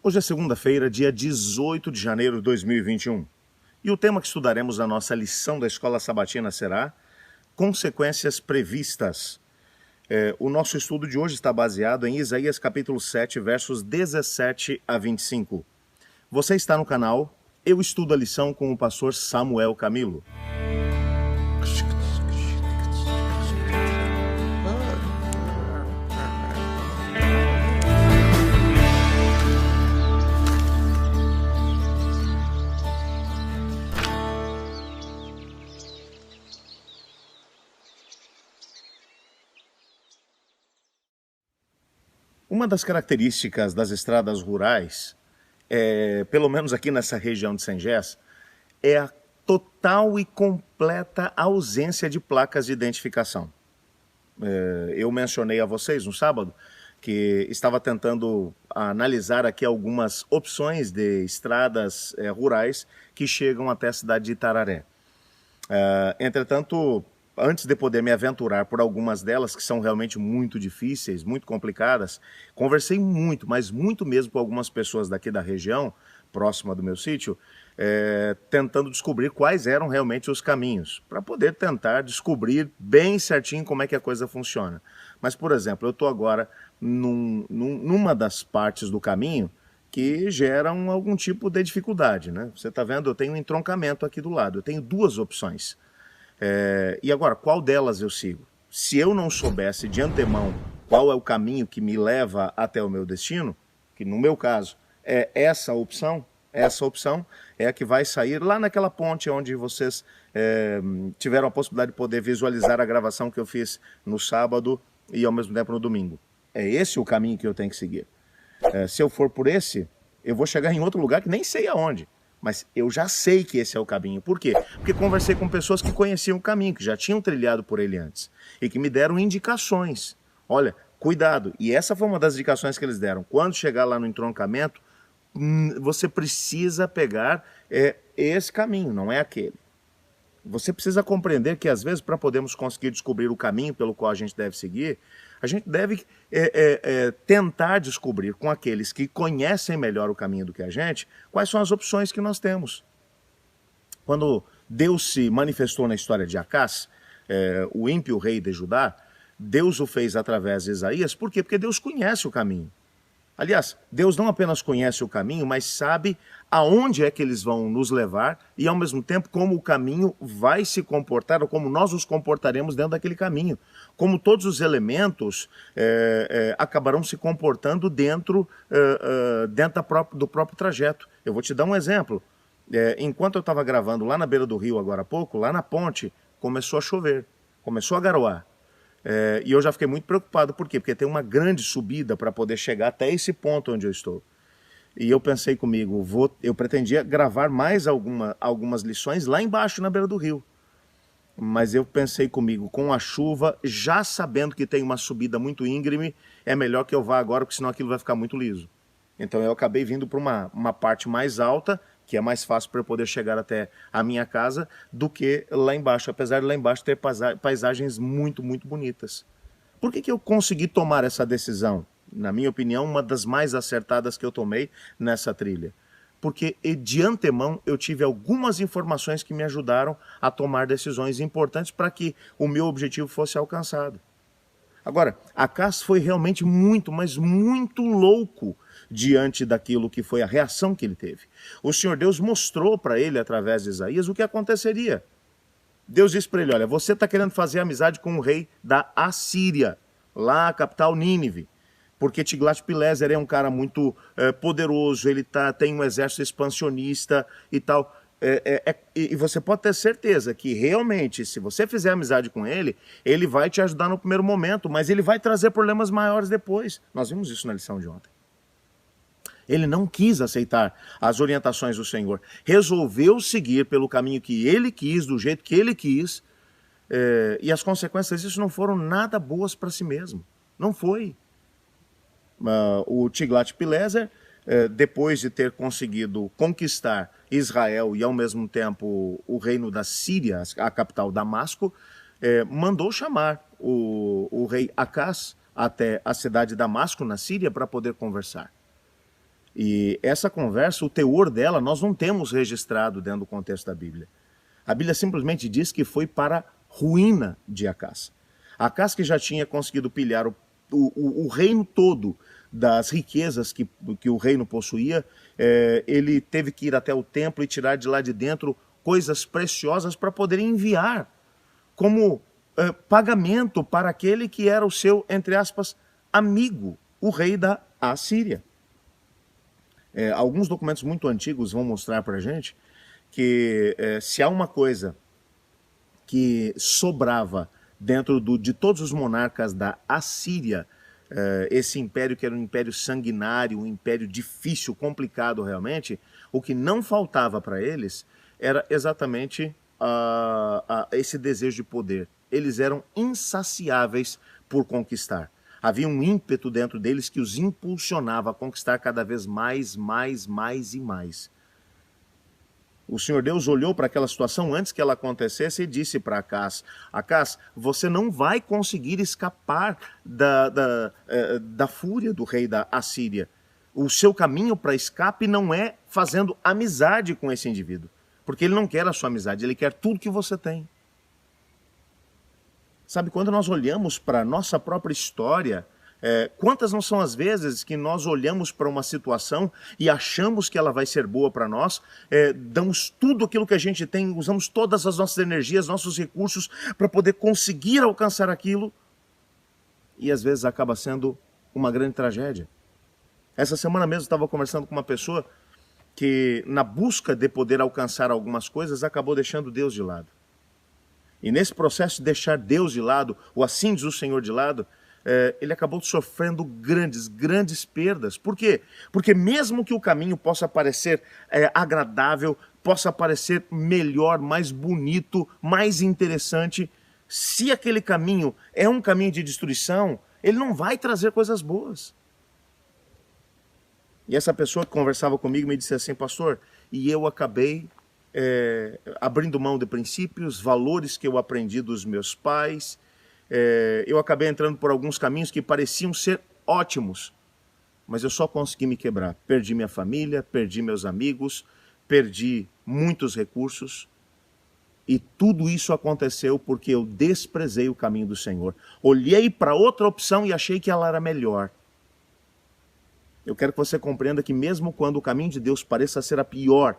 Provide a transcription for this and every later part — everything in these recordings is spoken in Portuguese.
Hoje é segunda-feira, dia 18 de janeiro de 2021. E o tema que estudaremos na nossa lição da Escola Sabatina será Consequências Previstas. O nosso estudo de hoje está baseado em Isaías capítulo 7, versos 17 a 25. Você está no canal Eu Estudo a Lição com o pastor Samuel Camilo. Uma das características das estradas rurais, pelo menos aqui nessa região de Sengés, é a total e completa ausência de placas de identificação. Eu mencionei a vocês no sábado que estava tentando analisar aqui algumas opções de estradas rurais que chegam até a cidade de Itararé. Entretanto, antes de poder me aventurar por algumas delas, que são realmente muito difíceis, muito complicadas, conversei muito, mas muito mesmo com algumas pessoas daqui da região, próxima do meu sítio, tentando descobrir quais eram realmente os caminhos, para poder tentar descobrir bem certinho como é que a coisa funciona. Mas, por exemplo, eu estou agora numa das partes do caminho que geram algum tipo de dificuldade, né? Você está vendo, eu tenho um entroncamento aqui do lado, eu tenho duas opções. E agora, qual delas eu sigo? Se eu não soubesse de antemão qual é o caminho que me leva até o meu destino, que no meu caso é essa opção é a que vai sair lá naquela ponte onde vocês tiveram a possibilidade de poder visualizar a gravação que eu fiz no sábado e ao mesmo tempo no domingo. É esse o caminho que eu tenho que seguir. Se eu for por esse, eu vou chegar em outro lugar que nem sei aonde. Mas eu já sei que esse é o caminho. Por quê? Porque conversei com pessoas que conheciam o caminho, que já tinham trilhado por ele antes. E que me deram indicações. Olha, cuidado. E essa foi uma das indicações que eles deram. Quando chegar lá no entroncamento, você precisa pegar esse caminho, não é aquele. Você precisa compreender que, às vezes, para podermos conseguir descobrir o caminho pelo qual a gente deve seguir, a gente deve tentar descobrir com aqueles que conhecem melhor o caminho do que a gente, quais são as opções que nós temos. Quando Deus se manifestou na história de Acás, o ímpio rei de Judá, Deus o fez através de Isaías, por quê? Porque Deus conhece o caminho. Aliás, Deus não apenas conhece o caminho, mas sabe aonde é que eles vão nos levar e, ao mesmo tempo, como o caminho vai se comportar ou como nós nos comportaremos dentro daquele caminho. Como todos os elementos acabarão se comportando dentro do próprio trajeto. Eu vou te dar um exemplo. Enquanto eu estava gravando lá na beira do rio agora há pouco, lá na ponte, começou a chover, começou a garoar. E eu já fiquei muito preocupado. Por quê? Porque tem uma grande subida para poder chegar até esse ponto onde eu estou. E eu pensei comigo, eu pretendia gravar mais algumas lições lá embaixo na beira do rio. Mas eu pensei comigo, com a chuva, já sabendo que tem uma subida muito íngreme, é melhor que eu vá agora, porque senão aquilo vai ficar muito liso. Então eu acabei vindo para uma parte mais alta, que é mais fácil para eu poder chegar até a minha casa, do que lá embaixo, apesar de lá embaixo ter paisagens muito, muito bonitas. Por que eu consegui tomar essa decisão? Na minha opinião, uma das mais acertadas que eu tomei nessa trilha. Porque de antemão eu tive algumas informações que me ajudaram a tomar decisões importantes para que o meu objetivo fosse alcançado. Agora, Acás foi realmente muito, mas muito louco diante daquilo que foi a reação que ele teve. O Senhor Deus mostrou para ele, através de Isaías, o que aconteceria. Deus disse para ele, olha, você está querendo fazer amizade com o rei da Assíria, lá a capital Nínive, porque Tiglat-Pileser é um cara muito poderoso, ele tem um exército expansionista e tal. E você pode ter certeza que realmente, se você fizer amizade com ele, ele vai te ajudar no primeiro momento, mas ele vai trazer problemas maiores depois. Nós vimos isso na lição de ontem. Ele não quis aceitar as orientações do Senhor. Resolveu seguir pelo caminho que ele quis, do jeito que ele quis, e as consequências disso não foram nada boas para si mesmo. Não foi. O Tiglat-Pileser, depois de ter conseguido conquistar Israel e ao mesmo tempo o reino da Síria, a capital Damasco, mandou chamar o rei Acás até a cidade de Damasco, na Síria, para poder conversar. E essa conversa, o teor dela, nós não temos registrado dentro do contexto da Bíblia. A Bíblia simplesmente diz que foi para a ruína de Acás. Acás, que já tinha conseguido pilhar o reino todo das riquezas que o reino possuía, ele teve que ir até o templo e tirar de lá de dentro coisas preciosas para poder enviar como pagamento para aquele que era o seu, entre aspas, amigo, o rei da Assíria. Alguns documentos muito antigos vão mostrar para a gente que se há uma coisa que sobrava dentro de todos os monarcas da Assíria, esse império que era um império sanguinário, um império difícil, complicado realmente, o que não faltava para eles era exatamente esse desejo de poder. Eles eram insaciáveis por conquistar. Havia um ímpeto dentro deles que os impulsionava a conquistar cada vez mais e mais. O Senhor Deus olhou para aquela situação antes que ela acontecesse e disse para Acás: Acás, você não vai conseguir escapar da fúria do rei da Assíria. O seu caminho para escape não é fazendo amizade com esse indivíduo, porque ele não quer a sua amizade, ele quer tudo que você tem. Sabe, quando nós olhamos para a nossa própria história, quantas não são as vezes que nós olhamos para uma situação e achamos que ela vai ser boa para nós, damos tudo aquilo que a gente tem, usamos todas as nossas energias, nossos recursos para poder conseguir alcançar aquilo, e às vezes acaba sendo uma grande tragédia. Essa semana mesmo eu estava conversando com uma pessoa que, na busca de poder alcançar algumas coisas, acabou deixando Deus de lado. E nesse processo de deixar Deus de lado, ou assim diz o Senhor de lado, ele acabou sofrendo grandes perdas. Por quê? Porque mesmo que o caminho possa parecer agradável, possa parecer melhor, mais bonito, mais interessante, se aquele caminho é um caminho de destruição, ele não vai trazer coisas boas. E essa pessoa que conversava comigo me disse assim: pastor, e eu acabei abrindo mão de princípios, valores que eu aprendi dos meus pais, eu acabei entrando por alguns caminhos que pareciam ser ótimos, mas eu só consegui me quebrar. Perdi minha família, perdi meus amigos, perdi muitos recursos, e tudo isso aconteceu porque eu desprezei o caminho do Senhor. Olhei para outra opção e achei que ela era melhor. Eu quero que você compreenda que mesmo quando o caminho de Deus pareça ser a pior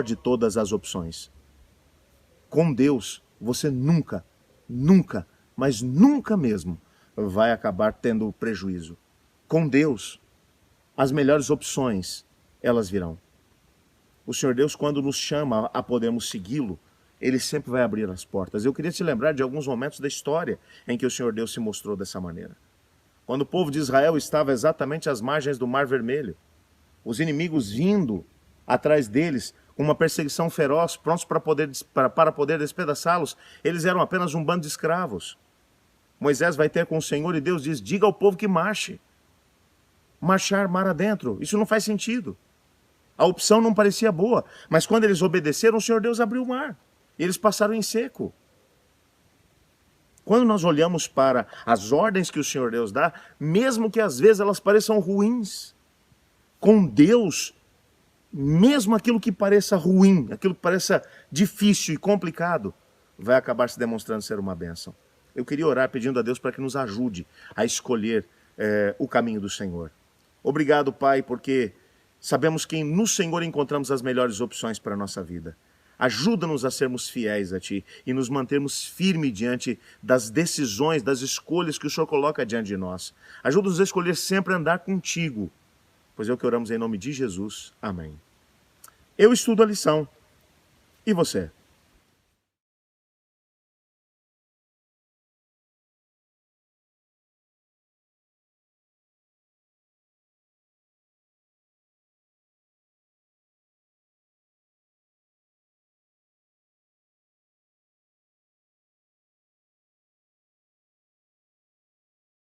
de todas as opções, com Deus você nunca, mas nunca mesmo vai acabar tendo prejuízo. Com Deus, as melhores opções, elas virão. O Senhor Deus, quando nos chama a podermos segui-lo, Ele sempre vai abrir as portas. Eu queria te lembrar de alguns momentos da história em que o Senhor Deus se mostrou dessa maneira. Quando o povo de Israel estava exatamente às margens do Mar Vermelho, os inimigos vindo atrás deles, com uma perseguição feroz, prontos para poder despedaçá-los, eles eram apenas um bando de escravos. Moisés vai ter com o Senhor e Deus diz: diga ao povo que marche. Marchar mar adentro, isso não faz sentido. A opção não parecia boa, mas quando eles obedeceram, o Senhor Deus abriu o mar, e eles passaram em seco. Quando nós olhamos para as ordens que o Senhor Deus dá, mesmo que às vezes elas pareçam ruins, com Deus, mesmo aquilo que pareça ruim, aquilo que pareça difícil e complicado, vai acabar se demonstrando ser uma bênção. Eu queria orar pedindo a Deus para que nos ajude a escolher o caminho do Senhor. Obrigado, Pai, porque sabemos que no Senhor encontramos as melhores opções para a nossa vida. Ajuda-nos a sermos fiéis a Ti e nos mantermos firmes diante das decisões, das escolhas que o Senhor coloca diante de nós. Ajuda-nos a escolher sempre andar contigo, pois é o que oramos em nome de Jesus. Amém. Eu estudo a lição. E você?